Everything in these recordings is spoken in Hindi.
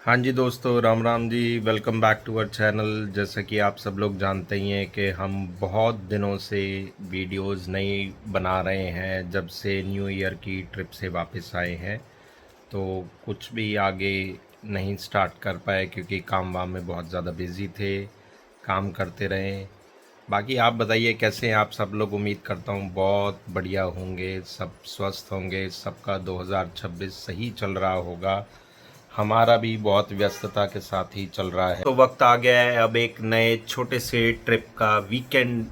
हाँ जी दोस्तों, Ram Ram ji. Welcome back to our channel. जैसा कि आप सब लोग जानते ही हैं कि हम बहुत दिनों से वीडियोस नहीं बना रहे हैं जब से न्यू ईयर की ट्रिप से वापस आए हैं। तो कुछ भी आगे नहीं स्टार्ट कर पाए क्योंकि काम वाम में बहुत ज़्यादा बिज़ी थे, काम करते रहे। बाकी आप बताइए कैसे हैं आप सब लोग। उम्मीद करता हूँ बहुत बढ़िया होंगे, सब स्वस्थ होंगे, सबका 2026 सही चल रहा होगा। हमारा भी बहुत व्यस्तता के साथ ही चल रहा है। तो वक्त आ गया है अब एक नए छोटे से ट्रिप का, वीकेंड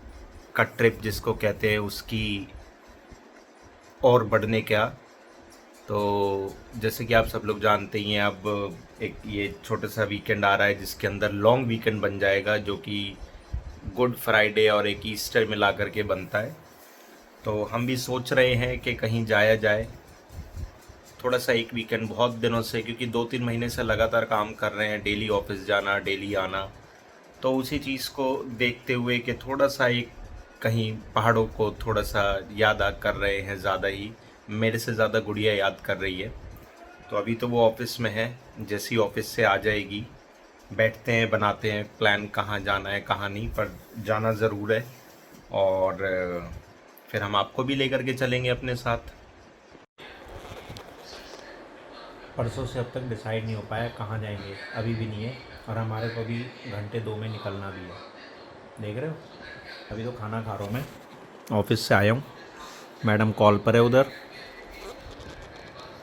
का ट्रिप जिसको कहते हैं, उसकी और बढ़ने का। तो जैसे कि आप सब लोग जानते ही हैं, अब एक ये छोटा सा वीकेंड आ रहा है जिसके अंदर लॉन्ग वीकेंड बन जाएगा, जो कि गुड फ्राइडे और एक ईस्टर मिला करके बनता है। तो हम भी सोच रहे हैं कि कहीं जाया जाए थोड़ा सा एक वीकेंड, बहुत दिनों से, क्योंकि 2-3 महीने से लगातार काम कर रहे हैं, डेली ऑफिस जाना, डेली आना। तो उसी चीज़ को देखते हुए कि थोड़ा सा एक कहीं पहाड़ों को थोड़ा सा याद कर रहे हैं, ज़्यादा ही मेरे से ज़्यादा गुड़िया याद कर रही है। तो अभी तो वो ऑफिस में है, जैसी ऑफिस से आ जाएगी बैठते हैं, बनाते हैं प्लान कहाँ जाना है कहाँ नहीं, पर जाना ज़रूर है। और फिर हम आपको भी लेकर के चलेंगे अपने साथ। परसों से अब तक डिसाइड नहीं हो पाया कहाँ जाएंगे, अभी भी नहीं है। और हमारे को भी घंटे 2 में निकलना भी है, देख रहे हो। अभी तो खाना खा रहा हूँ, मैं ऑफिस से आया हूँ, मैडम कॉल पर है उधर।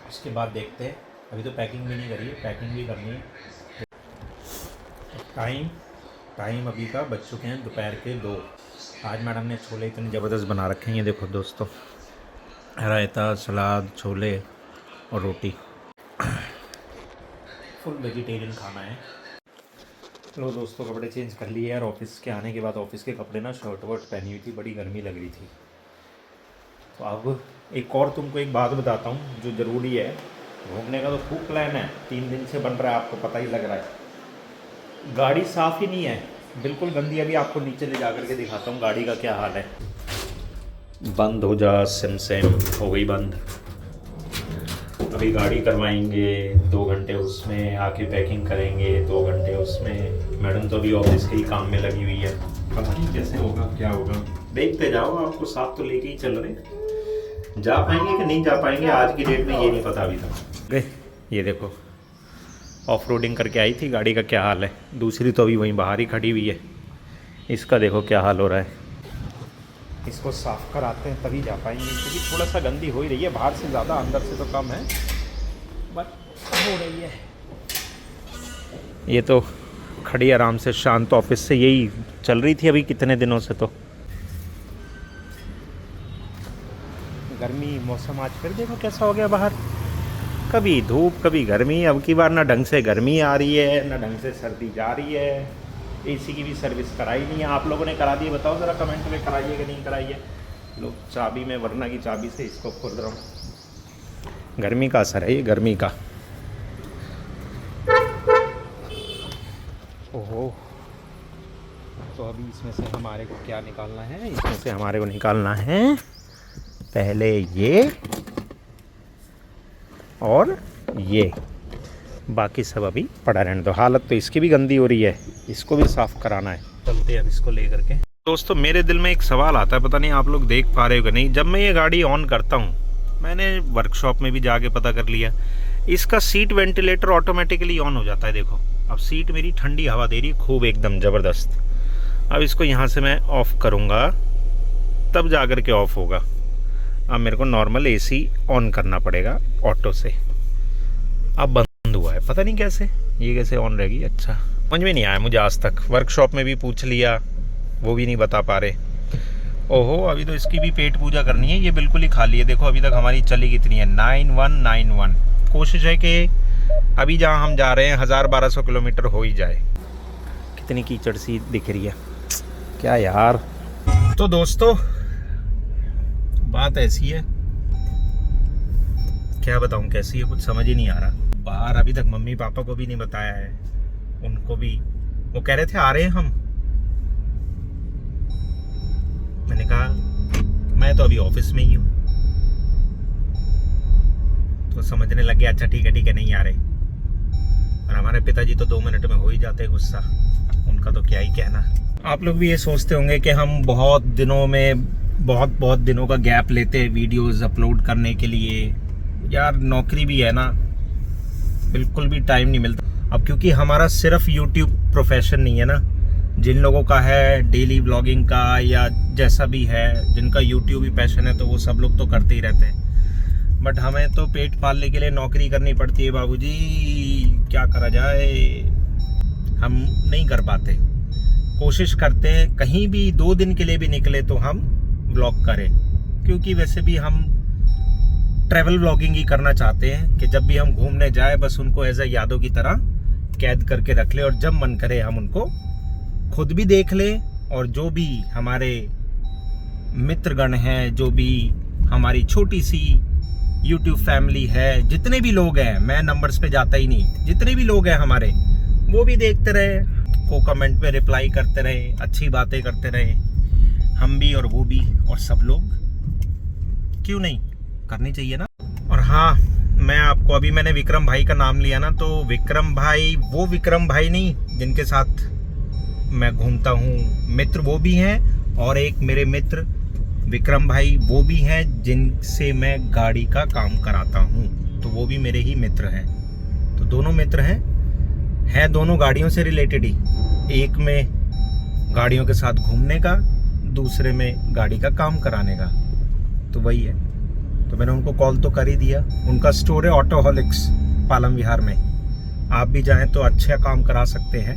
उसके बाद देखते हैं, अभी तो पैकिंग भी नहीं करी है, पैकिंग भी करनी है। टाइम टाइम अभी का बज चुके हैं दोपहर के 2। आज मैडम ने छोले इतने ज़बरदस्त बना रखे हैं, ये देखो दोस्तों, रायता, सलाद, छोले और रोटी। फुल वेजिटेरियन खाना है। चलो दोस्तों, कपड़े चेंज कर लिए यार। ऑफिस के आने के बाद ऑफिस के कपड़े ना, शर्ट वर्ट पहनी हुई थी, बड़ी गर्मी लग रही थी। तो अब एक और तुमको एक बात बताता हूँ जो ज़रूरी है। घूमने का तो खूब प्लान है, 3 दिन से बन रहा है, आपको पता ही लग रहा है। गाड़ी साफ़ ही नहीं है, बिल्कुल गंदी। अभी आपको नीचे ले जा करके दिखाता हूँ गाड़ी का क्या हाल है। बंद हो जा, सिम हो गई बंद। अभी गाड़ी करवाएंगे 2 घंटे, उसमें आके पैकिंग करेंगे 2 घंटे उसमें। मैडम तो अभी ऑफिस के ही काम में लगी हुई है, पता नहीं कैसे होगा क्या होगा। देखते जाओ, आपको साथ तो लेके ही चल रहे। जा पाएंगे कि नहीं जा पाएंगे आज की डेट में ये नहीं पता अभी तक। ये देखो, ऑफ रोडिंग करके आई थी, गाड़ी का क्या हाल है। दूसरी तो अभी वहीं बाहर ही खड़ी हुई है, इसका देखो क्या हाल हो रहा है। इसको साफ़ कराते हैं तभी जा पाएंगे, क्योंकि थोड़ा सा गंदी हो ही रही है, बाहर से ज़्यादा अंदर से तो कम है, बट हो रही है। ये तो खड़ी आराम से शांत ऑफिस से यही चल रही थी अभी कितने दिनों से। तो गर्मी मौसम आज फिर देखो कैसा हो गया बाहर, कभी धूप कभी गर्मी। अब की बार ना ढंग से गर्मी आ रही है ना ढंग से सर्दी जा रही है। एसी की भी सर्विस कराई नहीं है, आप लोगों ने करा दी है, बताओ ज़रा कमेंट में, कराइए कि नहीं कराइए। लो चाबी में, वरना की चाबी से इसको खोल रहा हूँ। गर्मी का असर है ये, गर्मी का। ओहो, तो अभी इसमें से हमारे को क्या निकालना है? इसमें से हमारे को निकालना है पहले ये और ये, बाकी सब अभी पड़ा रहने दो। हालत तो इसकी भी गंदी हो रही है, इसको भी साफ़ कराना है। चलते हैं अब इसको ले करके। दोस्तों, मेरे दिल में एक सवाल आता है, पता नहीं आप लोग देख पा रहे हो कि नहीं। जब मैं ये गाड़ी ऑन करता हूँ, मैंने वर्कशॉप में भी जाके पता कर लिया, इसका सीट वेंटिलेटर ऑटोमेटिकली ऑन हो जाता है। देखो, अब सीट मेरी ठंडी हवा दे रही है खूब, एकदम ज़बरदस्त। अब इसको यहाँ से मैं ऑफ़ करूँगा, तब जा कर के ऑफ़ होगा। अब मेरे को नॉर्मल एसी ऑन करना पड़ेगा ऑटो से। अब बंद हुआ है, पता नहीं कैसे, ये कैसे ऑन रहेगी। अच्छा, समझ में नहीं आया मुझे आज तक। वर्कशॉप में भी पूछ लिया, वो भी नहीं बता पा रहे। ओहो, अभी तो इसकी भी पेट पूजा करनी है, ये बिल्कुल ही खाली है। देखो अभी तक हमारी चली कितनी है, 9191। कोशिश है कि अभी जहाँ हम जा रहे हैं 1000-1200 किलोमीटर हो ही जाए। कितनी कीचड़ सी दिख रही है क्या यार। तो दोस्तों, बात ऐसी है, क्या बताऊँ कैसी है, कुछ समझ ही नहीं आ रहा। बाहर अभी तक मम्मी पापा को भी नहीं बताया है, उनको भी, वो कह रहे थे आ रहे हैं हम। मैंने कहा मैं तो अभी ऑफिस में ही हूँ, तो समझने लग गया अच्छा ठीक है नहीं आ रहे। और हमारे हमारे पिताजी तो 2 मिनट में हो ही जाते हैं गुस्सा, उनका तो क्या ही कहना। आप लोग भी ये सोचते होंगे कि हम बहुत दिनों में बहुत दिनों का गैप लेते हैं वीडियोस अपलोड करने के लिए। यार नौकरी भी है ना, बिल्कुल भी टाइम नहीं मिलता। अब क्योंकि हमारा सिर्फ यूट्यूब प्रोफेशन नहीं है ना, जिन लोगों का है डेली व्लॉगिंग का या जैसा भी है, जिनका यूट्यूब ही पैशन है, तो वो सब लोग तो करते ही रहते हैं। बट हमें तो पेट पालने के लिए नौकरी करनी पड़ती है बाबूजी, क्या करा जाए, हम नहीं कर पाते। कोशिश करते हैं कहीं भी 2 दिन के लिए भी निकले तो हम व्लॉग करें, क्योंकि वैसे भी हम ट्रैवल व्लॉगिंग ही करना चाहते हैं कि जब भी हम घूमने जाए बस उनको एज अ यादों की तरह कैद करके रख ले, और जब मन करे हम उनको खुद भी देख लें, और जो भी हमारे मित्रगण हैं, जो भी हमारी छोटी सी YouTube फैमिली है, जितने भी लोग हैं, मैं नंबर्स पे जाता ही नहीं, जितने भी लोग हैं हमारे, वो भी देखते रहे, को कमेंट पे रिप्लाई करते रहे, अच्छी बातें करते रहे, हम भी और वो भी और सब लोग, क्यों नहीं करनी चाहिए ना। और हाँ, मैं आपको अभी मैंने विक्रम भाई का नाम लिया ना, तो विक्रम भाई वो विक्रम भाई नहीं जिनके साथ मैं घूमता हूँ, मित्र वो भी हैं, और एक मेरे मित्र विक्रम भाई वो भी हैं जिनसे मैं गाड़ी का काम कराता हूँ, तो वो भी मेरे ही मित्र हैं। तो दोनों मित्र हैं दोनों गाड़ियों से रिलेटेड ही, एक में गाड़ियों के साथ घूमने का, दूसरे में गाड़ी का काम कराने का, तो वही है। तो मैंने उनको कॉल तो कर ही दिया। उनका स्टोर है ऑटोहॉलिक्स पालम विहार में, आप भी जाएं तो अच्छा काम करा सकते हैं।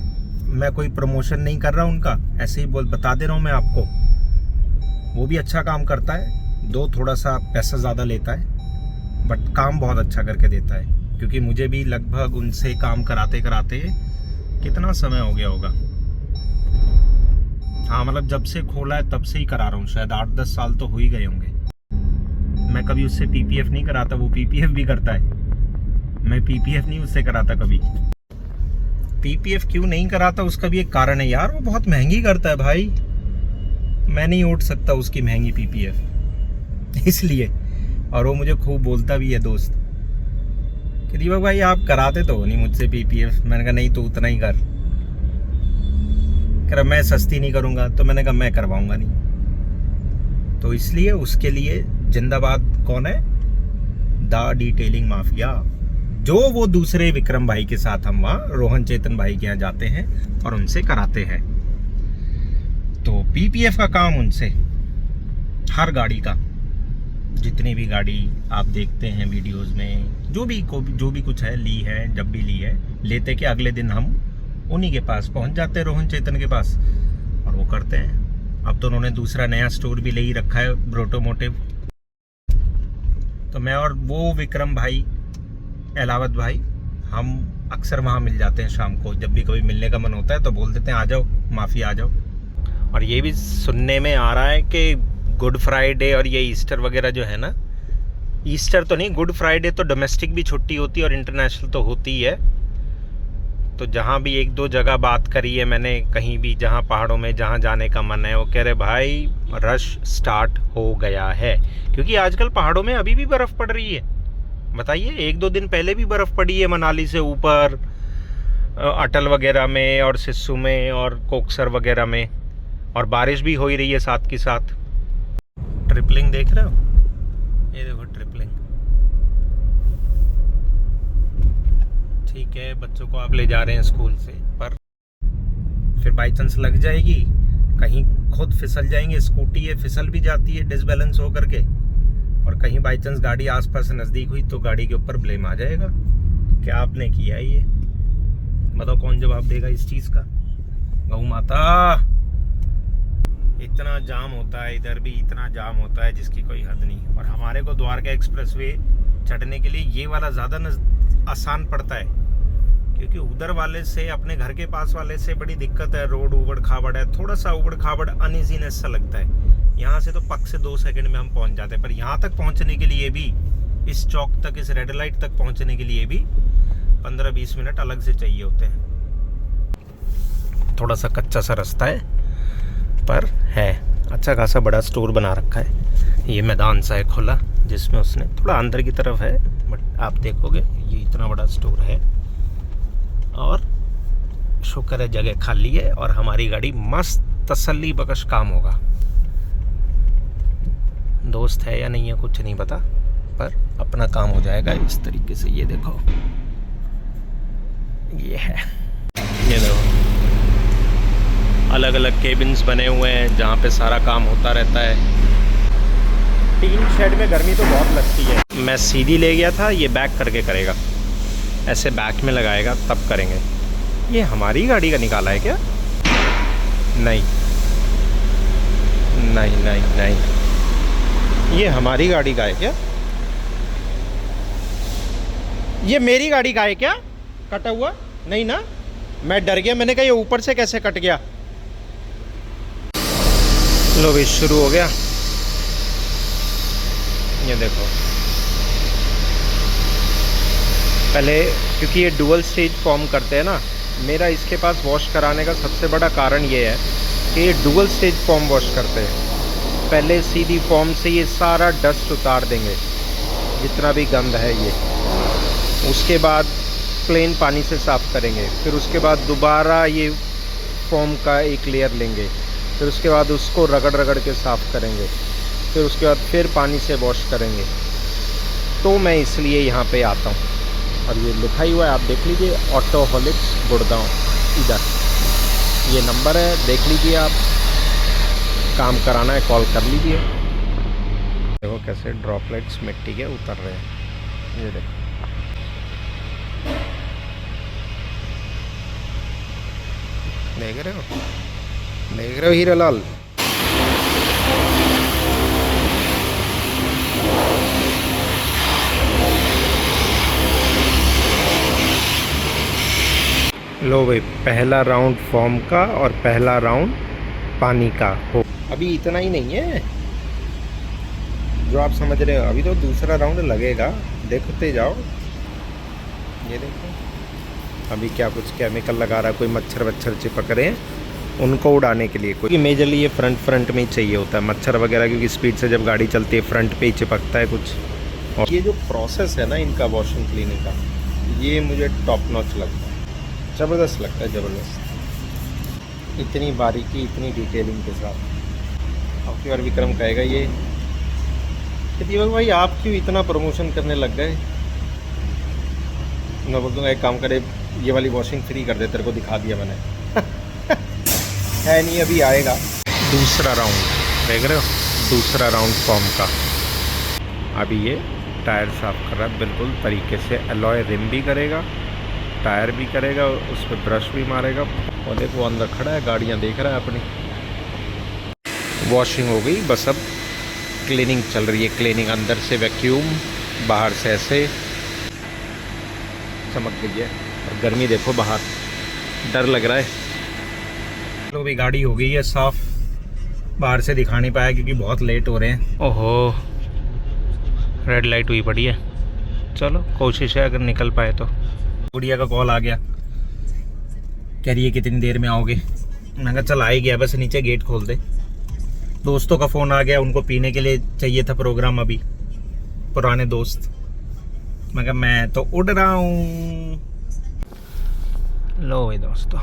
मैं कोई प्रमोशन नहीं कर रहा उनका, ऐसे ही बता दे रहा हूँ मैं आपको। वो भी अच्छा काम करता है, थोड़ा सा पैसा ज़्यादा लेता है, बट काम बहुत अच्छा करके देता है। क्योंकि मुझे भी लगभग उनसे काम कराते कराते कितना समय हो गया होगा, हाँ मतलब जब से खोला है तब से ही करा रहा हूँ, शायद 8-10 साल तो हो ही गए होंगे। मैं कभी उससे PPF नहीं कराता, वो PPF भी करता है, मैं PPF नहीं उससे कराता कभी। PPF क्यों नहीं कराता उसका भी एक कारण है यार, वो बहुत महंगी करता है भाई, मैं नहीं उठ सकता उसकी महंगी PPF इसलिए। और वो मुझे खूब बोलता भी है दोस्त कि दीपक भाई आप कराते तो हो नहीं मुझसे PPF। मैंने कहा नहीं तो उतना ही कर, कह रहा मैं सस्ती नहीं करूँगा, तो मैंने कहा मैं करवाऊँगा नहीं। तो इसलिए उसके लिए जिंदाबाद कौन है, द डिटेलिंग माफिया, जो वो दूसरे विक्रम भाई के साथ हम वहाँ रोहन चेतन भाई के यहाँ जाते हैं और उनसे कराते हैं। तो PPF का काम उनसे, हर गाड़ी का, जितनी भी गाड़ी आप देखते हैं वीडियोस में, जो भी कुछ है ली है, जब भी ली है, लेते के अगले दिन हम उन्हीं के पास पहुंच जाते हैं, रोहन चेतन के पास, और वो करते हैं। अब तो उन्होंने दूसरा नया स्टोर भी ले ही रखा है, ब्रोटोमोटिव। तो मैं और वो विक्रम भाई, एलावत भाई, हम अक्सर वहाँ मिल जाते हैं शाम को। जब भी कभी मिलने का मन होता है तो बोल देते हैं आ जाओ माफी आ जाओ। और ये भी सुनने में आ रहा है कि गुड फ्राइडे और ये ईस्टर वगैरह जो है ना, ईस्टर तो नहीं, गुड फ्राइडे तो डोमेस्टिक भी छुट्टी होती है और इंटरनेशनल तो होती है। तो जहाँ भी 1-2 जगह बात करी है मैंने, कहीं भी जहाँ पहाड़ों में जहाँ जाने का मन है, वो कह रहे भाई रश स्टार्ट हो गया है, क्योंकि आजकल पहाड़ों में अभी भी बर्फ़ पड़ रही है। बताइए, 1-2 दिन पहले भी बर्फ़ पड़ी है मनाली से ऊपर, अटल वगैरह में और सिस्सू में और कोकसर वगैरह में, और बारिश भी हो ही रही है साथ के साथ। ट्रिपलिंग देख रहे हो, ये देखो ट्रिपलिंग। ठीक है, बच्चों को आप ले जा रहे हैं स्कूल से, पर फिर बाई चांस लग जाएगी, कहीं खुद फिसल जाएंगे, स्कूटी है फिसल भी जाती है डिसबैलेंस हो करके, और कहीं बाई चांस गाड़ी आसपास नज़दीक हुई तो गाड़ी के ऊपर ब्लेम आ जाएगा क्या आपने किया है ये। बताओ कौन जवाब देगा इस चीज़ का। गौ माता, इतना जाम होता है इधर भी, इतना जाम होता है जिसकी कोई हद नहीं। और हमारे को द्वारका एक्सप्रेसवे चढ़ने के लिए ये वाला ज़्यादा आसान पड़ता है, क्योंकि उधर वाले से, अपने घर के पास वाले से बड़ी दिक्कत है, रोड उबड़ खाबड़ है, थोड़ा सा उबड़ खाबड़ अनइजीनेस सा लगता है। यहाँ से तो पक से 2 सेकंड में हम पहुँच जाते हैं, पर यहाँ तक पहुँचने के लिए भी, इस चौक तक, इस रेड लाइट तक पहुँचने के लिए भी 15-20 मिनट अलग से चाहिए होते हैं। थोड़ा सा कच्चा सा रास्ता है, पर है अच्छा खासा बड़ा स्टोर बना रखा है। ये मैदान सा है खुला, जिसमें उसने थोड़ा अंदर की तरफ है, बट आप देखोगे ये इतना बड़ा स्टोर है। शुक्र है जगह खाली है और हमारी गाड़ी मस्त तसल्ली बख्श काम होगा। दोस्त है या नहीं है कुछ नहीं पता, पर अपना काम हो जाएगा इस तरीके से। ये देखो, ये है, ये देखो अलग अलग केबिन्स बने हुए हैं जहाँ पे सारा काम होता रहता है। टीन शेड में गर्मी तो बहुत लगती है। मैं सीधी ले गया था, ये बैक करके करेगा, ऐसे बैक में लगाएगा तब करेंगे। ये हमारी गाड़ी का निकाला है क्या? नहीं नहीं नहीं नहीं, ये हमारी गाड़ी का है क्या? ये मेरी गाड़ी का है क्या कटा हुआ? नहीं ना, मैं डर गया, मैंने कहा ये ऊपर से कैसे कट गया। लो भी शुरू हो गया। ये देखो, पहले क्योंकि ये डुअल स्टेज फॉर्म करते हैं ना, मेरा इसके पास वॉश कराने का सबसे बड़ा कारण ये है कि ये डुअल स्टेज फॉर्म वॉश करते हैं। पहले सीधी फॉर्म से ये सारा डस्ट उतार देंगे, जितना भी गंद है ये, उसके बाद प्लेन पानी से साफ़ करेंगे, फिर उसके बाद दोबारा ये फॉर्म का एक लेयर लेंगे, फिर उसके बाद उसको रगड़ रगड़ के साफ़ करेंगे, फिर उसके बाद फिर पानी से वॉश करेंगे। तो मैं इसलिए यहाँ पे आता हूँ। और ये लिखा ही हुआ है, आप देख लीजिए, ऑटोहॉलिक्स गुड़गांव, इधर ये नंबर है, देख लीजिए आप। काम कराना है कॉल कर लीजिए। देखो कैसे ड्रॉपलेट्स मिट्टी के उतर रहे हैं, ये देखो। देख रहे हो, देख रहे हो हीरालाल? लो भाई, पहला राउंड फॉर्म का और पहला राउंड पानी का हो। अभी इतना ही नहीं है जो आप समझ रहे हो, अभी तो दूसरा राउंड लगेगा, देखते जाओ। ये देखो अभी क्या कुछ केमिकल लगा रहा है, कोई मच्छर वच्छर चिपक रहे हैं उनको उड़ाने के लिए। क्योंकि मेजरली ये फ्रंट में ही चाहिए होता है मच्छर वगैरह, क्योंकि स्पीड से जब गाड़ी चलती है फ्रंट पे ही चिपकता है कुछ। और ये जो प्रोसेस है ना इनका वॉशिंग क्लीनिंग का, ये मुझे टॉप नॉच लगता है, ज़बरदस्त लगता है, ज़बरदस्त। इतनी बारीकी, इतनी डिटेलिंग के साथ। अब की बार विक्रम कहेगा ये कि दीपक भाई आप क्यों इतना प्रमोशन करने लग गए। मैं बोल दूँगा एक काम करे, ये वाली वॉशिंग फ्री कर दे, तेरे को दिखा दिया मैंने। है नहीं, अभी आएगा दूसरा राउंड, देख रहे हो, दूसरा राउंड फॉर्म का। अभी ये टायर साफ़ कर रहा है बिल्कुल तरीके से, अलॉय रिम भी करेगा, टायर भी करेगा, उस पर ब्रश भी मारेगा। और देखो अंदर खड़ा है, गाड़ियाँ देख रहा है अपनी। वॉशिंग हो गई, बस अब क्लीनिंग चल रही है। क्लीनिंग अंदर से वैक्यूम, बाहर से ऐसे चमक गई है। और गर्मी देखो बाहर, डर लग रहा है। तो भी गाड़ी हो गई है साफ़, बाहर से दिखा नहीं पाया क्योंकि बहुत लेट हो रहे हैं। ओहो, रेड लाइट हुई पड़ी है। चलो कोशिश है अगर निकल पाए तो। गुड़िया का कॉल आ गया, कह रही है कितनी देर में आओगे। मैंने कहा चल आ ही गया, बस नीचे गेट खोल दे। दोस्तों का फ़ोन आ गया, उनको पीने के लिए चाहिए था प्रोग्राम, अभी पुराने दोस्त। मैं कहा मैं तो उड़ रहा हूँ। लो भाई दोस्तों,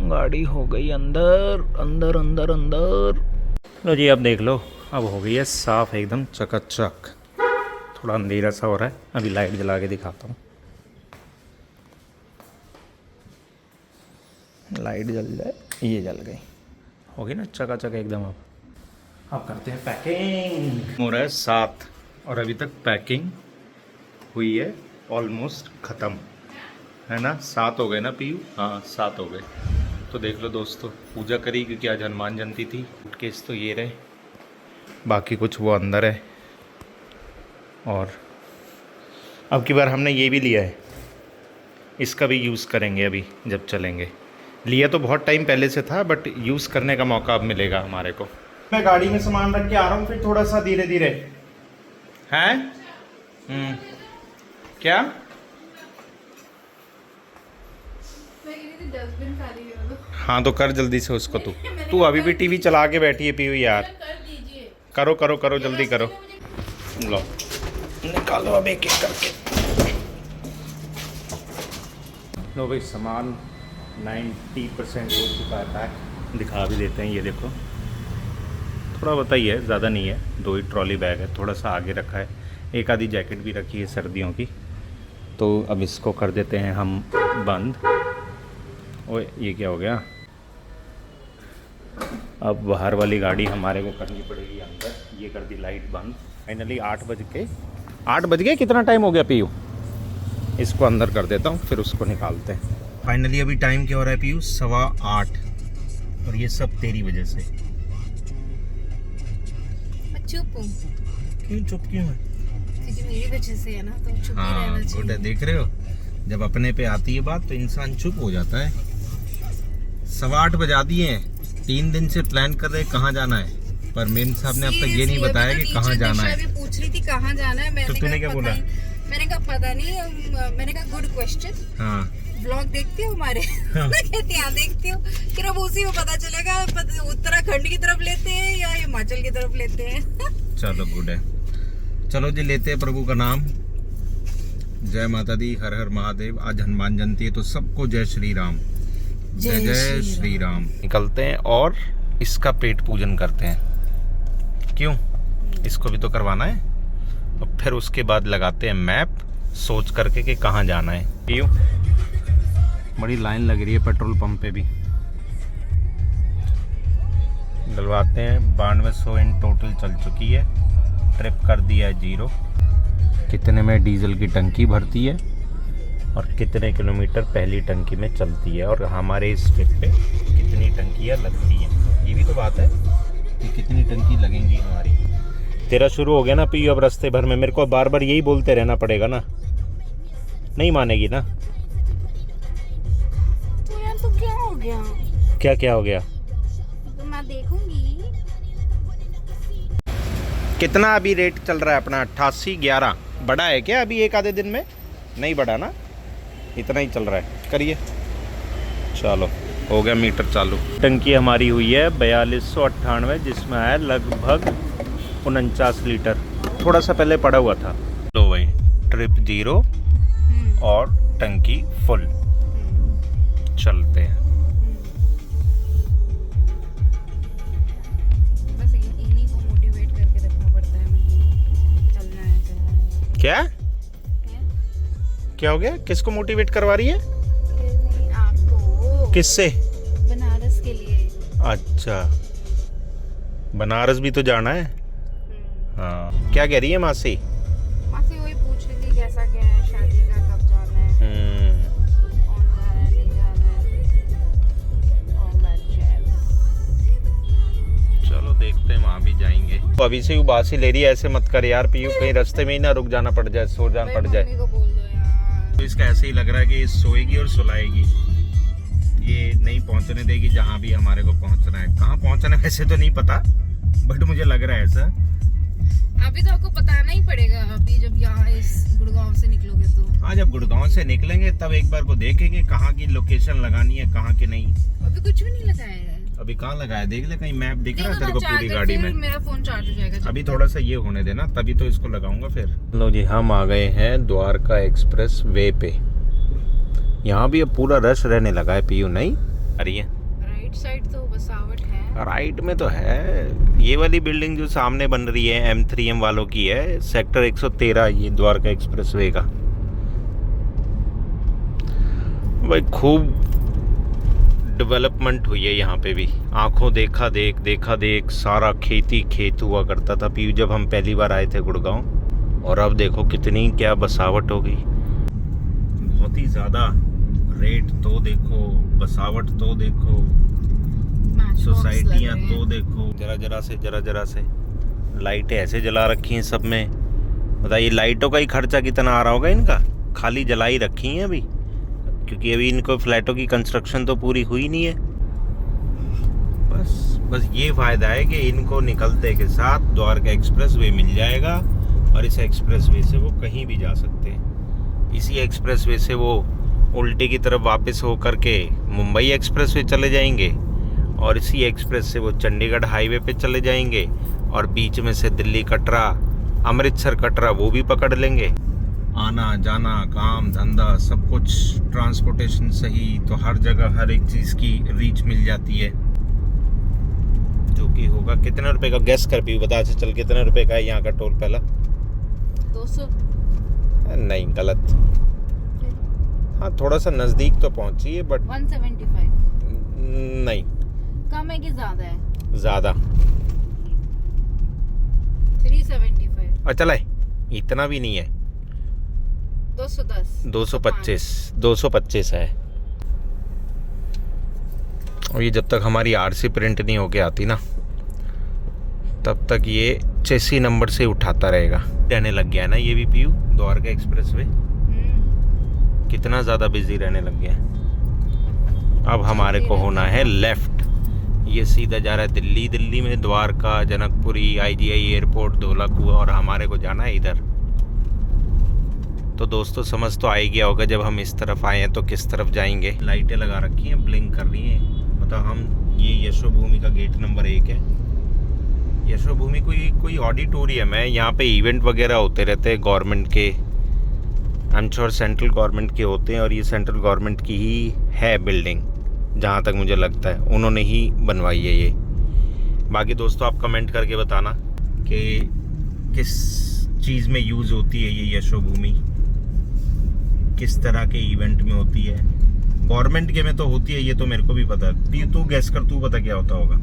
गाड़ी हो गई अंदर अंदर अंदर अंदर। लो जी, अब देख लो, अब हो गई है साफ़ एकदम चकाचक। थोड़ा अंधेरा सा हो रहा है, अभी लाइट जला के दिखाता हूँ। लाइट जल जाए, ये जल गई, हो गई ना चकाचक एकदम। अब करते हैं पैकिंग। हो रहा है 7 और अभी तक पैकिंग हुई है ऑलमोस्ट ख़त्म, है ना। 7 हो गए ना पीयू? हाँ 7 हो गए। तो देख लो दोस्तों, पूजा करी क्योंकि आज हनुमान जयंती थी। केस तो ये रहे, बाकी कुछ वो अंदर है। और अब की बार हमने ये भी लिया है, इसका भी यूज़ करेंगे अभी जब चलेंगे। लिया तो बहुत टाइम पहले से था, बट यूज़ करने का मौका अब मिलेगा हमारे को। मैं गाड़ी में सामान रख के आ रहा हूँ, फिर थोड़ा सा धीरे धीरे। हैं क्या? हाँ तो कर जल्दी से उसको। तू अभी भी टीवी चला के बैठी है पीयू यार। करो करो करो, जल्दी करो। लो निकालो अब एक एक करके। लो भाई, सामान 90% हो चुका है पैक। दिखा भी देते हैं, ये देखो, थोड़ा बताइए है, ज़्यादा नहीं है, 2 ही ट्रॉली बैग है, थोड़ा सा आगे रखा है, एक आधी जैकेट भी रखी है सर्दियों की। तो अब इसको कर देते हैं हम बंद। ओए ये क्या हो गया? अब बाहर वाली गाड़ी हमारे को करनी पड़ेगी अंदर। ये कर दी लाइट बंद। फाइनली 8 बज गए। कितना टाइम हो गया पीयू? इसको अंदर कर देता हूँ, फिर उसको निकालते हैं। फाइनली अभी टाइम क्या हो रहा है पीयू? 8:15। और ये सब तेरी वजह से। मैं चुप हूँ। क्यों चुप क्यों है? क्योंकि मेरी वजह से है ना, तो चुप ही हाँ रहना गुड चाहिए। है, देख रहे हो, जब अपने पे आती है बात तो इंसान चुप हो जाता है। 8:15 बजा दिए हैं। 3 दिन से प्लान कर रहे कहाँ जाना है, पर मेम साहब ने अब तक ये नहीं बताया कि कहाँ जाना है। अभी पूछ रही थी कहाँ जाना है, मैंने तो तूने क्या बोला? मैंने कहा पता नहीं, मैंने कहा गुड क्वेश्चन। हाँ ब्लॉग देखती हो हमारे? हाँ। कहती हाँ देखती हूँ। फिर अब उसी में पता चलेगा उत्तराखंड की तरफ लेते हैं या हिमाचल की तरफ लेते हैं। चलो गुड है, चलो जी लेते हैं प्रभु का नाम। जय माता दी, हर हर महादेव। आज हनुमान जयंती है तो सबको जय श्री राम, जय जय श्री राम। निकलते हैं और इसका पेट पूजन करते हैं। क्यों? इसको भी तो करवाना है। और फिर उसके बाद लगाते हैं मैप, सोच करके कि कहाँ जाना है। क्यों? बड़ी लाइन लग रही है पेट्रोल पंप पे भी। डलवाते हैं। 9200 इन टोटल चल चुकी है। ट्रिप कर दिया है 0। कितने में डीजल की टंकी भरती है और कितने किलोमीटर पहली टंकी में चलती है, और हमारे इस ट्रिप पे कितनी टंकियाँ लगती हैं, ये भी तो बात है कि कितनी टंकी लगेंगी हमारी। तेरा शुरू हो गया ना पी, अब रास्ते भर में मेरे को बार बार यही बोलते रहना पड़ेगा ना, नहीं मानेगी ना? तो यार तो क्या हो गया? क्या हो गया? तो मैं देखूंगी। कितना अभी रेट चल रहा है अपना? 88.11। बढ़ा है क्या अभी एक आधे दिन में? नहीं बढ़ा ना, इतना ही चल रहा है। करिए, चलो हो गया मीटर चालू। टंकी हमारी हुई है 4298, जिसमें है लगभग 49 लीटर। थोड़ा सा पहले पड़ा हुआ था। लो भाई, ट्रिप 0 और टंकी फुल। चलते हैं। बस इन्हीं को मोटिवेट करके रखना पड़ता है मुझे। चलना है। क्या क्या हो गया? किसको मोटिवेट करवा रही है? आपको। किससे? बनारस के लिए। अच्छा, बनारस भी तो जाना है। हाँ, क्या कह रही है मासी? मासी वही पूछ रही थी कैसा क्या है, शादी का कब जाना है, कौन जा रहा है, नहीं जा रहा है, all that jazz। चलो देखते हैं, वहाँ भी जाएंगे। तो अभी से उबासी ले रही है, ऐसे मत कर यार पीयू, कहीं रास्ते में ही ना रुक जाना पड़ जाए, सो जान पड़ जाए। मम्मी को बोल दो यार। तो इसका ऐसे ही लग रहा है कि सोएगी और सुलाएगी, ये नहीं पहुंचने देगी जहाँ भी हमारे को पहुंचना है। कहाँ पहुंचना है वैसे तो नहीं पता, बट मुझे लग रहा है ऐसा। अभी तो आपको बताना ही पड़ेगा, अभी जब यहाँ इस गुड़गांव से निकलोगे तो। हाँ, जब गुड़गांव से निकलेंगे तब एक बार को देखेंगे कहाँ की लोकेशन लगानी है, कहाँ की नहीं। अभी कुछ भी नहीं लगाया है। अभी कहाँ लगाया? देख ले, कहीं मैप दिख रहा है देखो तेरे को ना, पूरी चार्जर, गाड़ी फिर में? मेरा फोन चार्ज हो जाएगा। अभी थोड़ा सा ये होने देना, तभी तो इसको लगाऊंगा फिर। लो जी, हम आ गए हैं द्वारका एक्सप्रेस वे पे। यहाँ भी अब पूरा रश रहने लगा है पीयू, नहीं? अरे राइट साइड तो बसावट है। राइट में तो है। ये वाली बिल्डिंग जो सामने बन रही है M3M वालों की है, सेक्टर 113, ये द्वारका एक्सप्रेस वे का। भाई खूब डेवलपमेंट हुई है यहाँ पे भी। आंखों देखा देख सारा खेती खेत हुआ करता था पीयू जब हम पहली बार आए थे गुड़गांव, और अब देखो कितनी क्या बसावट हो गई। बहुत ही ज़्यादा। रेट तो देखो, बसावट तो देखो, सोसाइटियाँ तो देखो। जरा से लाइटें ऐसे जला रखी हैं सब में। बताइए लाइटों का ही खर्चा कितना आ रहा होगा इनका। खाली जलाई रखी हैं अभी, क्योंकि अभी इनको फ्लैटों की कंस्ट्रक्शन तो पूरी हुई नहीं है। बस ये फ़ायदा है कि इनको निकलते के साथ द्वारका एक्सप्रेस वे मिल जाएगा, और इस एक्सप्रेस वे से वो कहीं भी जा सकते हैं। इसी एक्सप्रेस वे से वो उल्टी की तरफ वापस हो करके मुंबई एक्सप्रेस वे चले जाएंगे, और इसी एक्सप्रेस से वो चंडीगढ़ हाईवे पे चले जाएंगे, और बीच में से दिल्ली कटरा, अमृतसर कटरा वो भी पकड़ लेंगे, आना जाना काम धंधा सब कुछ, ट्रांसपोर्टेशन सही, तो हर जगह हर एक चीज़ की रीच मिल जाती है। जो कि होगा कितने रुपए का, गैस कर भी बता, चल कितने रुपए का है यहाँ का टोल पहला? 200। नहीं, गलत। हाँ, थोड़ा सा नज़दीक तो पहुँची है बट 175। नहीं, कम है कि ज़्यादा है? ज़्यादा। 375। चला है, इतना भी नहीं है। 210। 225 है। और ये जब तक हमारी आरसी प्रिंट नहीं होके आती ना, तब तक ये चेसी नंबर से उठाता रहेगा। रहने लग गया है ना ये भी पीयू, द्वारका एक्सप्रेस वे कितना ज़्यादा बिजी रहने लग गया है। अब हमारे को होना है लेफ़्ट, ये सीधा जा रहा है दिल्ली। दिल्ली में द्वारका, जनकपुरी, IGI एयरपोर्ट, धौलाकुआं, और हमारे को जाना है इधर। तो दोस्तों समझ तो आ ही गया होगा जब हम इस तरफ आए हैं तो किस तरफ जाएंगे। लाइटें लगा रखी हैं, ब्लिंक कर रही हैं। मतलब हम, ये यशोभूमि का गेट नंबर 1 है। यशोभूमि कोई ऑडिटोरियम है, यहाँ पे इवेंट वगैरह होते रहते हैं गवर्नमेंट के। I am sure central government के होते हैं, और ये सेंट्रल गवर्नमेंट की ही है बिल्डिंग, जहाँ तक मुझे लगता है उन्होंने ही बनवाई है ये। बाकी दोस्तों आप कमेंट करके बताना कि किस चीज़ में यूज़ होती है ये यशोभूमि, किस तरह के इवेंट में होती है। गवर्नमेंट के में तो होती है, ये तो मेरे को भी पता है। तू गैस कर, तू पता क्या होता होगा?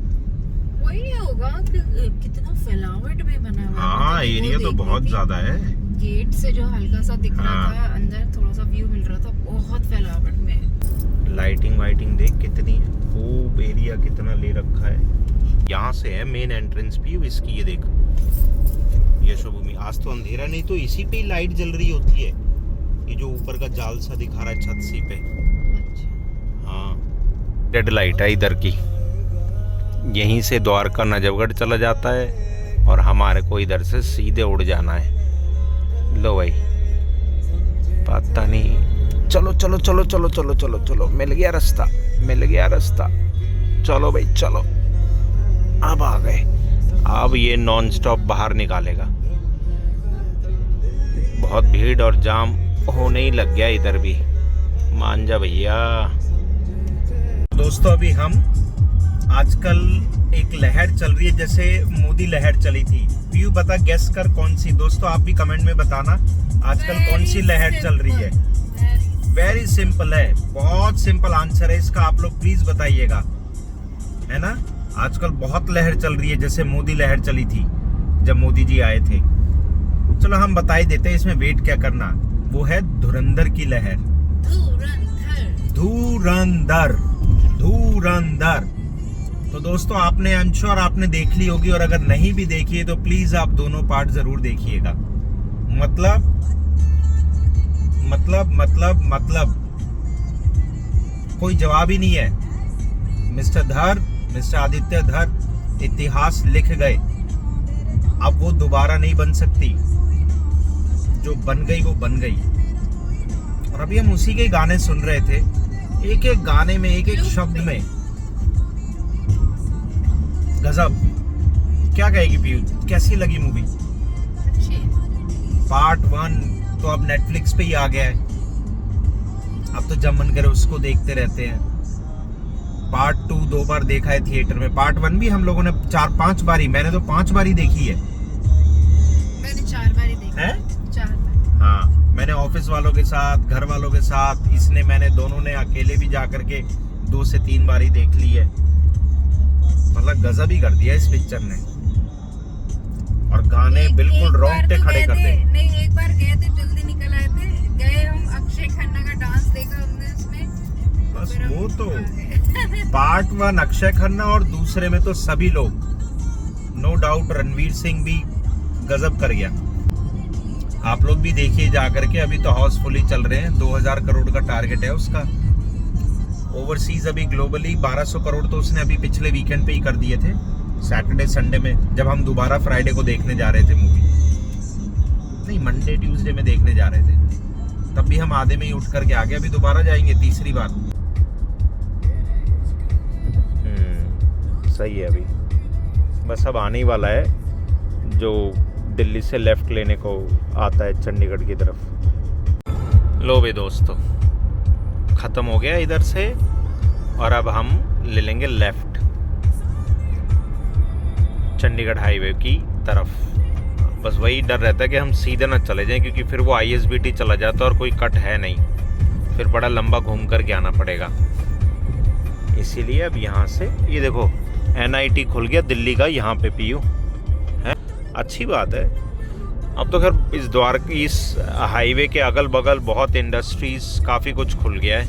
वही होगा कि कितना फैलावट में बना हुआ है। हाँ, एरिया तो बहुत ज़्यादा है। गेट से जो हल्का सा दिख रहा हाँ। था, अंदर थोड़ा सा व्यू मिल रहा था, बहुत फैलावट में। लाइटिंग वाइटिंग देख कितनी है, खूब एरिया कितना ले रखा है। यहाँ से है मेन एंट्रेंस भी इसकी, ये देख यशोभूमि। आज तो अंधेरा, नहीं तो इसी पे ही लाइट जल रही होती है। ये जो ऊपर का जाल सा दिखा रहा है छत सी पे, हाँ, रेड लाइट है इधर की। यहीं से द्वारका नजफगढ़ चला जाता है और हमारे को इधर से सीधे उड़ जाना है। लो भाई, पता नहीं। चलो चलो चलो चलो चलो चलो चलो, मिल गया रास्ता, मिल गया रास्ता। चलो भाई चलो, अब आ गए। अब ये नॉन स्टॉप बाहर निकालेगा। बहुत भीड़ और जाम होने ही लग गया इधर भी, मान जा भैया। दोस्तों अभी हम, आजकल एक लहर चल रही है जैसे मोदी लहर चली थी। पीयू बता, गेस कर कौन सी। दोस्तों आप भी कमेंट में बताना आजकल कौन सी लहर चल रही है। वेरी सिंपल है, बहुत सिंपल आंसर है इसका, आप लोग प्लीज बताइएगा, है ना। आजकल बहुत लहर चल रही है जैसे मोदी लहर चली थी जब मोदी जी आए थे। चलो हम बता ही देते हैं, इसमें वेट क्या करना। वो है धुरंधर की लहर। धुरंधर, धुरंधर। तो दोस्तों आपने, आई एम श्योर आपने देख ली होगी, और अगर नहीं भी देखी है तो प्लीज आप दोनों पार्ट जरूर देखिएगा। मतलब कोई जवाब ही नहीं है। मिस्टर आदित्य धर इतिहास लिख गए, अब वो दोबारा नहीं बन सकती। जो बन गई वो बन गई। और अभी हम उसी के गाने सुन रहे थे, एक एक गाने में, एक एक शब्द में गजब। क्या कहेगी पीयू, कैसी लगी मूवी? पार्ट 1 तो अब नेटफ्लिक्स पे ही आ गया है, अब तो जब मन करे उसको देखते रहते हैं। पार्ट 2 2 बार देखा है थिएटर में। पार्ट 1 भी हम लोगों ने 4-5 बारी, मैंने तो 5 बारी देखी है। मैंने 4 बारी देखी है। 4 बार। हाँ, मैंने ऑफिस वालों के साथ, घर वालों के साथ, इसने, मैंने, दोनों ने अकेले भी जा करके 2 से 3 बारी देख ली है। मतलब गजब ही कर दिया इस पिक्चर ने। और गाने बिल्कुल रोंगटे खड़े कर दे। नहीं, एक बार गए थे, जल्दी निकल आए थे, गए हम, अक्षय खन्ना का डांस देखा हमने उसमें। बस वो तो पार्ट 1 अक्षय खन्ना, और दूसरे में तो सभी लोग, नो डाउट रणवीर सिंह भी गजब कर गया। आप लोग भी देखिए जा करके, अभी तो हाउसफुल ही चल रहे हैं। 2000 करोड़ का टारगेट है उसका। ओवरसीज अभी ग्लोबली 1200 करोड़ तो उसने अभी पिछले वीकेंड पे ही कर दिए थे, सैटरडे संडे में, जब हम दोबारा फ्राइडे को देखने जा रहे थे मूवी। नहीं, मंडे ट्यूसडे में देखने जा रहे थे, तब भी हम आधे में ही उठ करके आ गए। अभी दोबारा जाएंगे तीसरी बार। सही है। अभी बस अब आने ही वाला है, जो दिल्ली से लेफ्ट लेने को आता है चंडीगढ़ की तरफ। लो बे दोस्तों, ख़त्म हो गया इधर से और अब हम ले लेंगे लेफ़्ट चंडीगढ़ हाईवे की तरफ। बस वही डर रहता है कि हम सीधे ना चले जाएं, क्योंकि फिर वो ISBT चला जाता है और कोई कट है नहीं, फिर बड़ा लंबा घूम कर के आना पड़ेगा। इसीलिए अब यहाँ से ये देखो NIT खुल गया दिल्ली का यहाँ पे PU है, अच्छी बात है। अब तो खैर इस इस हाईवे के अगल बगल बहुत इंडस्ट्रीज काफ़ी कुछ खुल गया है।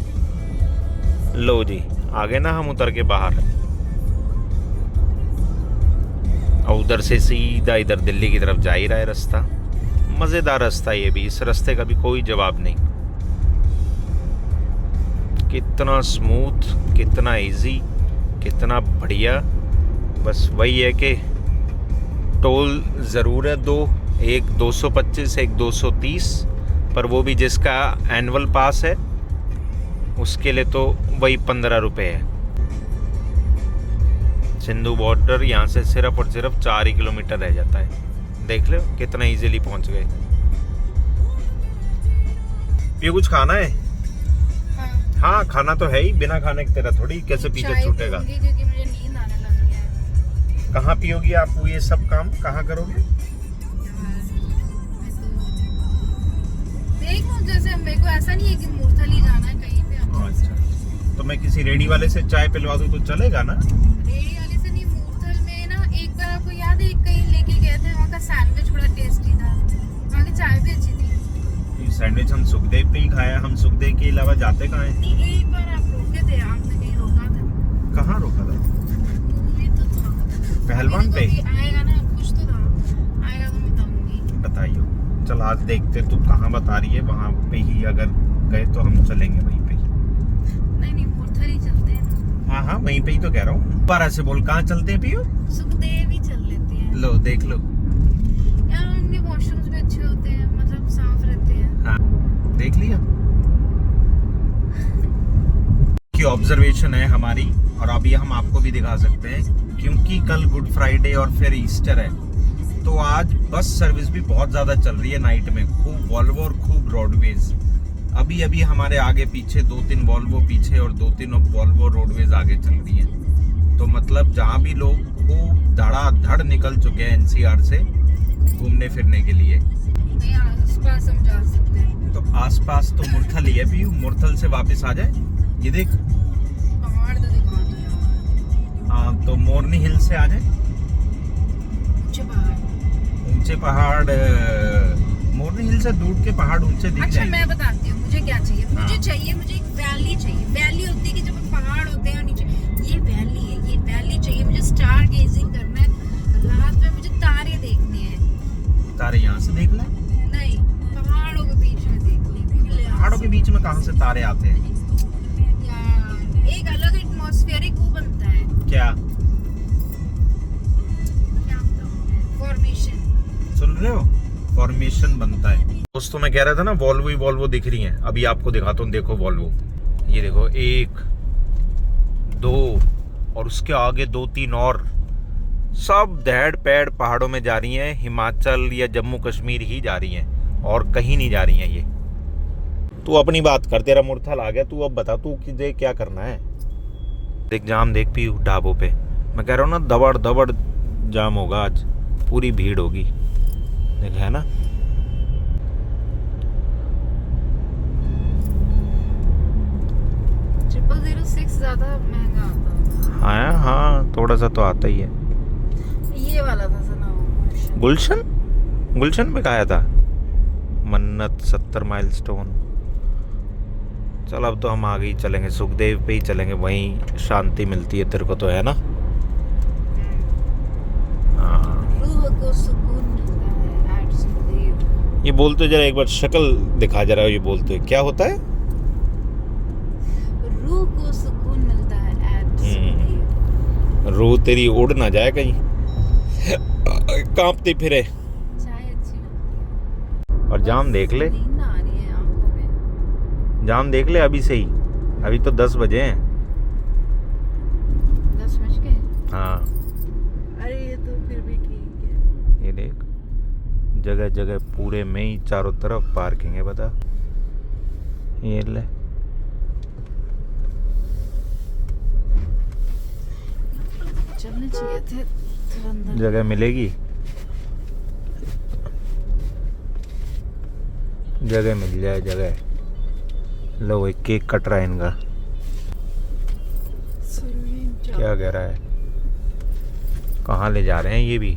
लो जी आगे ना हम उतर के बाहर और उधर से सीधा इधर दिल्ली की तरफ जा ही रहा है रास्ता। मज़ेदार रास्ता ये भी, इस रास्ते का भी कोई जवाब नहीं। कितना स्मूथ, कितना इजी, कितना बढ़िया। बस वही है कि टोल ज़रूर है दो, एक 225 एक 230, पर वो भी जिसका एनुअल पास है उसके लिए तो वही 15 रुपये है। सिंधु बॉर्डर यहाँ से सिर्फ और सिर्फ 4 ही किलोमीटर रह जाता है। देख लो कितना इजीली पहुँच गए। ये कुछ खाना है? हाँ खाना तो है ही, बिना खाने के तेरा थोड़ी कैसे पीछे छूटेगा। क्योंकि मुझे नींद आने लग गई है। कहाँ पियोगी आप ये सब काम, कहाँ करोगे? देख लो, जैसे मेरे को ऐसा नहीं है कि मूर्थल ही जाना है, कहीं पे अच्छा, तो मैं किसी रेडी वाले से चाय पिलवा दूँ तो चलेगा ना? रेडी वाले से नहीं, मूर्थल में ना एक बार आपको याद है कहीं लेके गए थे, वहाँ का सैंडविच बड़ा टेस्टी था, वहाँ की चाय भी अच्छी थी। सैंडविच हम सुखदेव पे ही खाया, हम सुखदेव के अलावा जाते कहाँ हैं? नहीं, एक बार आप रोके थे, आपने कहीं रोका था। कहाँ रोका था? ये तो था पहलवान पे। आएगा ना, कुछ तो था, आएगा तो मैं बताऊंगी। बताइए। चल आज देखते तू कहाँ बता रही है, वहाँ पे ही अगर गए तो हम चलेंगे वहीं पे। नहीं मूर्थल ही चलते हैं। हाँ हाँ वहीं पे ही तो कह रहा हूँ। बारह से बोल कहाँ चलते हैं पियो? सुखदेव ही चल लेते हैं। लो देख लो यार उनके वॉशरूम्स भी अच्छे होते हैं, मतलब साफ रहते हैं। हाँ देख लिया की ऑब्जर्वेशन है हमारी, और अभी हम आपको भी दिखा सकते हैं क्योंकि कल गुड फ्राइडे और फिर ईस्टर है, तो आज बस सर्विस भी बहुत ज़्यादा चल रही है नाइट में। खूब वॉल्वो और खूब रोडवेज। अभी अभी हमारे आगे पीछे 2-3 वॉल्वो पीछे और 2-3 वॉल्वो रोडवेज आगे चल रही है। तो मतलब जहाँ भी लोग खूब धड़ाधड़ निकल चुके हैं NCR से घूमने फिरने के लिए। नहीं आसपास हम जा सकते हैं। तो आसपास तो मुरथल ही है भी, मुरथल से वापस आ जाए। ये देख पहाड़ तो दिखा दिया। हाँ तो मोरनी हिल से आ जाए। ऊंचे पहाड़ मोरनी हिल से दूर के पहाड़ ऊंचे दिख अच्छा जाएंगे। मैं बताती हूँ मुझे क्या चाहिए। हाँ। मुझे एक वैली चाहिए। वैली होती है कि जब पहाड़ होते हैं नीचे, ये वैली है, ये वैली चाहिए मुझे। स्टार गेजिंग करना है, रात में मुझे तारे देखने हैं। तारे यहाँ से देख ले? नहीं, पहाड़ों के बीच में देखने। पहाड़ों के बीच में कहाँ से तारे आते हैं? यार एक अलग एटमॉस्फेरिक वो बनता है। क्या फॉर्मेशन सुन रहे हो? फॉर्मेशन बनता है। दोस्तों मैं कह रहा था ना वॉल्वो ही वॉल्वो दिख रही हैं। अभी आपको दिखाता हूँ, देखो वॉल्वो, ये देखो 1 2 और उसके आगे 2-3 और, सब दहड़ पैड़ पहाड़ों में जा रही हैं। हिमाचल या जम्मू कश्मीर ही जा रही हैं और कहीं नहीं जा रही हैं। ये तू अपनी बात कर, तेरा मुरथल आ गया, तू अब बता तू कि क्या करना है। देख जाम देख पी ढाबों पे, मैं कह रहा हूँ ना दबड़ दबड़ जाम होगा आज, पूरी भीड़ होगी। देख है ना, ट्रिपल 06 ज्यादा महंगा आता है। हाँ थोड़ा सा तो आता ही है। ये वाला था सुना गुलशन में खाया था मन्नत 70 माइलस्टोन। चल अब तो हम आगे ही चलेंगे, सुखदेव पे ही चलेंगे, वहीं शांति मिलती है तेरे को तो, है ना? रूह को सुकून मिलता है एट सुखदेव। ये बोलते जरा एक बार शक्ल दिखा जरा, ये बोलते क्या होता है? रूह को सुकून मिलता है एट सुखदेव। रूह तेरी उड़ ना जाए कहीं कांपती फिरे। चाय अच्छी लगती है। और जाम देख ले, नींद आ रही है आंखों में। जाम देख ले अभी से ही, अभी तो 10 बजे हैं। 10 बज गए? हाँ अरे ये तो फिर भी ठीक है। ये देख जगह जगह पूरे में ही चारों तरफ पार्किंग है, बता। ये ले, चलने चाहिए थे तो अंदर। जगह मिलेगी, जगह मिल जाए जगह। लो एक केक कट रहा है इनका, क्या कह रहा है, कहाँ ले जा रहे हैं ये भी?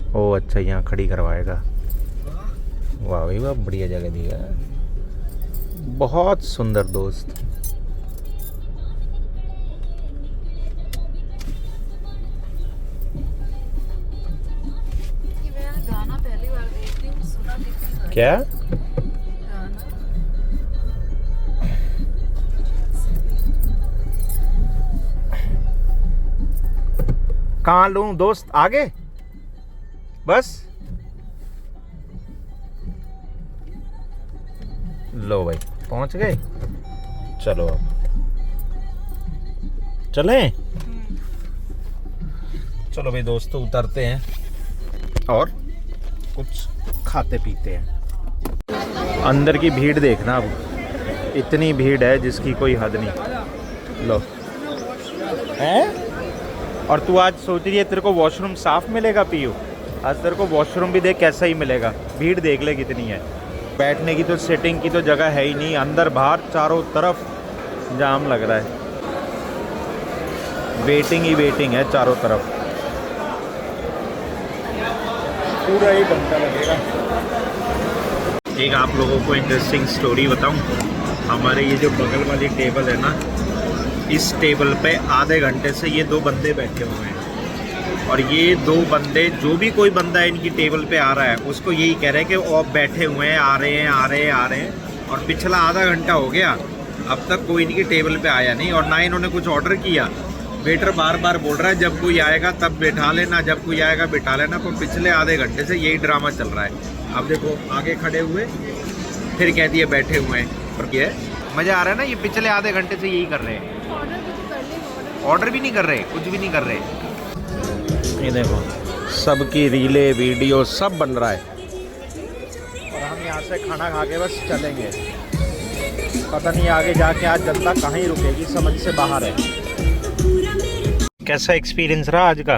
ओ अच्छा, यहाँ खड़ी करवाएगा। वाह भाई वाह, बढ़िया जगह दी है, बहुत सुंदर दोस्त। ये मैं गाना पहली बार देख रही हूँ, सुना कितनी बार क्या? गाना। कहाँ लूँ दोस्त, आगे बस। लो भाई पहुंच गए, चलो अब चलें। चलो भाई दोस्तों, उतरते हैं और कुछ खाते पीते हैं। अंदर की भीड़ देखना, अब इतनी भीड़ है जिसकी कोई हद नहीं। लो हैं, और तू आज सोच रही है तेरे को वॉशरूम साफ मिलेगा पीयू? आज तेरे को वॉशरूम भी देख कैसा ही मिलेगा, भीड़ देख ले कितनी है। बैठने की तो सेटिंग की तो जगह है ही नहीं, अंदर बाहर चारों तरफ जाम लग रहा है, वेटिंग ही वेटिंग है चारों तरफ, पूरा 1 घंटा लगेगा। एक आप लोगों को इंटरेस्टिंग स्टोरी बताऊं, हमारे ये जो बगल वाली टेबल है ना, इस टेबल पे आधे घंटे से ये 2 बंदे बैठे हुए हैं, और ये 2 बंदे, जो भी कोई बंदा इनकी टेबल पे आ रहा है उसको यही कह रहे हैं कि वो बैठे हुए हैं, आ रहे हैं आ रहे हैं आ रहे हैं, और पिछला आधा घंटा हो गया अब तक कोई इनकी टेबल पे आया नहीं, और ना इन्होंने कुछ ऑर्डर किया। वेटर बार बार बोल रहा है जब कोई आएगा तब बैठा लेना, जब कोई आएगा बैठा लेना, पर पिछले आधे घंटे से यही ड्रामा चल रहा है। अब देखो आगे खड़े हुए, फिर कह दिए बैठे हुए हैं, और क्या मज़ा आ रहा है ना, ये पिछले आधे घंटे से यही कर रहे हैं, ऑर्डर भी नहीं कर रहे, कुछ भी नहीं कर रहे। ये देखो सबकी रीले वीडियो सब बन रहा है, और हम यहाँ से खाना खा के बस चलेंगे। पता नहीं आगे जाके आज जनता कहाँ ही रुकेगी, समझ से बाहर है। कैसा एक्सपीरियंस रहा आज का?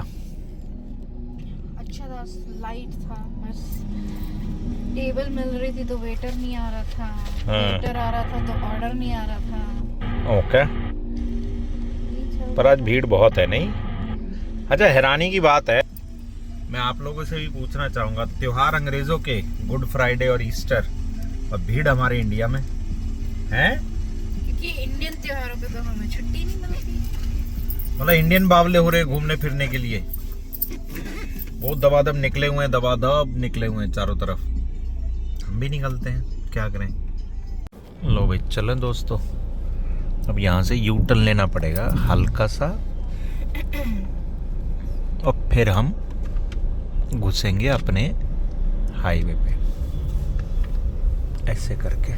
अच्छा था, लाइट था, बस टेबल मिल रही थी तो वेटर नहीं आ रहा था, वेटर आ रहा था तो ऑर्डर नहीं आ रहा था। ओके, पर आज भीड़ बहुत है नहीं? अच्छा, हैरानी की बात है, मैं आप लोगों से भी पूछना चाहूँगा, त्योहार अंग्रेज़ों के गुड फ्राइडे और ईस्टर, और भीड़ हमारे इंडिया में है? क्योंकि इंडियन त्योहारों पे तो हमें छुट्टी नहीं मिलती। मतलब इंडियन बावले हो रहे घूमने फिरने के लिए, वो दबादब निकले हुए हैं, दबादब निकले हुए हैं चारों तरफ, हम भी निकलते हैं, क्या करें। लो भाई चलें दोस्तों, अब यहाँ से यू टर्न लेना पड़ेगा हल्का सा, और फिर हम घुसेंगे अपने हाईवे पे ऐसे करके।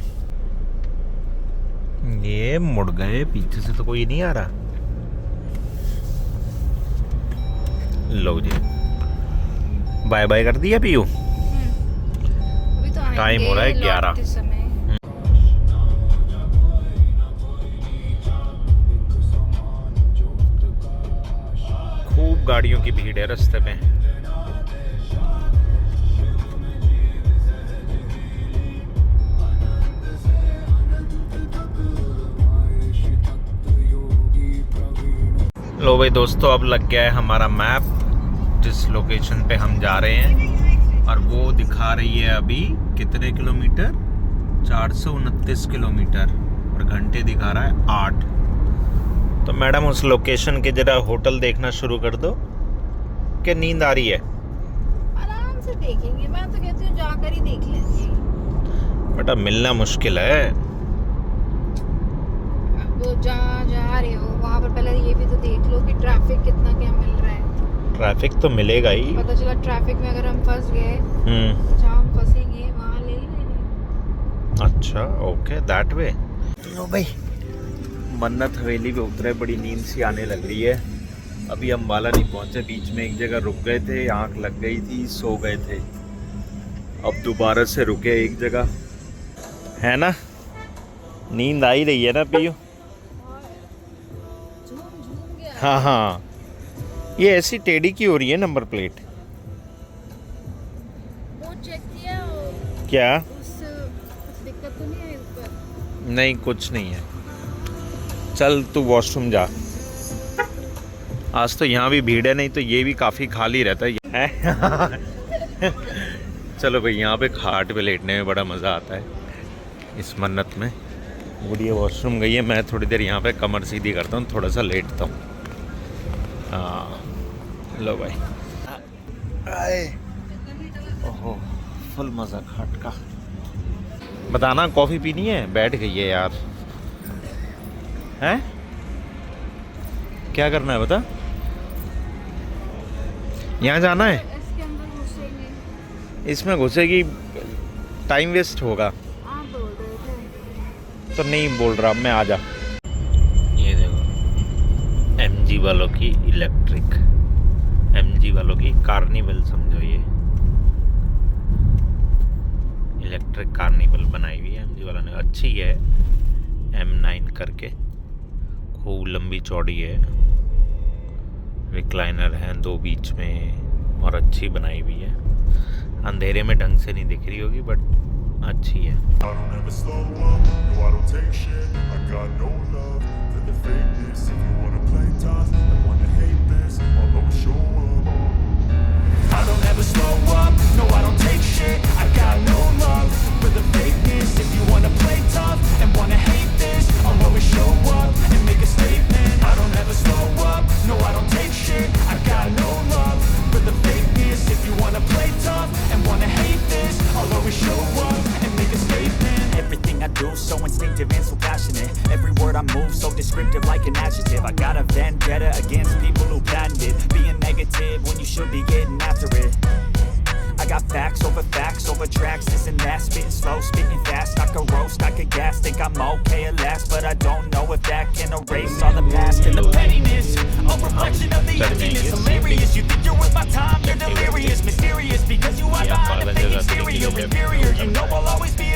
ये मुड़ गए, पीछे से तो कोई नहीं आ रहा। लो जी, बाय बाय कर दिया पीयू। अभी तो टाइम हो रहा है 11। खूब गाड़ियों की भीड़ है रास्ते पे। लो भाई दोस्तों, अब लग गया है हमारा मैप जिस लोकेशन पे हम जा रहे हैं, और वो दिखा रही है अभी कितने किलोमीटर, 429 किलोमीटर, और घंटे दिखा रहा है 8। तो मैडम उस लोकेशन के जरा होटल देखना शुरू कर दो, क्या नींद आ रही है? आराम से देखेंगे, मैं तो कहती हूँ जाकर ही देख लेंगे। बेटा मिलना मुश्किल है। अब जा रहे हो वहाँ पर, पहले ये भी तो देख लो कि ट्रैफिक कितना क्या मिल रहा है। ट्रैफिक तो मिलेगा ही। पता चला ट्रैफिक में अगर हम फंस गए, जहाँ हम फंसेंगे वहाँ ले लेंगे। अच्छा, ओके, दैट वे। लो भाई, मन्नत हवेली पे उतरे, बड़ी नींद सी आने लग रही है। अभी अम्बाला नहीं पहुंचे, बीच में एक जगह रुक गए थे, आँख लग गई थी, सो गए थे। अब दोबारा से रुके एक जगह, है ना? नींद आ ही रही है ना पियो? झूम गया। हाँ हाँ, ये ऐसी टेढ़ी की हो रही है नंबर प्लेट। वो चेक किया और क्या? कुछ दिक्कत तो नहीं है ऊपर? नहीं, कुछ नहीं है। चल तू वॉशरूम जा। आज तो यहाँ भी भीड़ है, नहीं तो ये भी काफ़ी खाली रहता है। चलो भाई, यहाँ पे खाट पे लेटने में बड़ा मज़ा आता है इस मन्नत में। गुड़िया वॉशरूम गई है, मैं थोड़ी देर यहाँ पे कमर सीधी करता हूँ, थोड़ा सा लेटता हूँ। हाँ लो भाई, आए ओहो फुल मज़ा खाट का। बताना कॉफ़ी पीनी है? बैठ गई है यार। हैं क्या करना है बता? यहाँ जाना है? इसके अंदर घुसेंगे। इसमें घुसेगी, टाइम वेस्ट होगा। आप बोल रहे थे। तो नहीं बोल रहा मैं, आ जा। ये देखो MG वालों की इलेक्ट्रिक, MG वालों की कार्निवल समझो। ये इलेक्ट्रिक कार्निवल बनाई हुई है MG वालों ने, अच्छी है। M9 करके खूब लंबी चौड़ी है, रिक्लाइनर है दो बीच में, और अच्छी बनाई हुई है। अंधेरे में ढंग से नहीं दिख रही होगी बट अच्छी है। I don't ever slow up, no I don't take shit. I got no love for the fakeness. If you wanna play tough and wanna hate this, I'll always show up. I don't ever slow up, no I don't take shit. I got no love for the fakeness. If you wanna play tough and wanna hate this, I'll always show up and make a statement. I don't ever slow up, no I don't take shit. I got no love for the fakeness. If you wanna play tough and wanna hate this, I'll always show up and make a statement. Everything I do so instinctive and so passionate. Every word I move so descriptive like an adjective. I got a vendetta against people who patented being negative when you should be getting after it. I got facts over tracks, this and that, spitting slow, spitting fast. I could roast, I could gas, think I'm okay at last, but I don't know if that can erase all the past and the pettiness. A reflection of the emptiness, hilarious. You think you're worth my time, you're delirious, mysterious because you are behind a fake exterior, inferior. You know I'll always be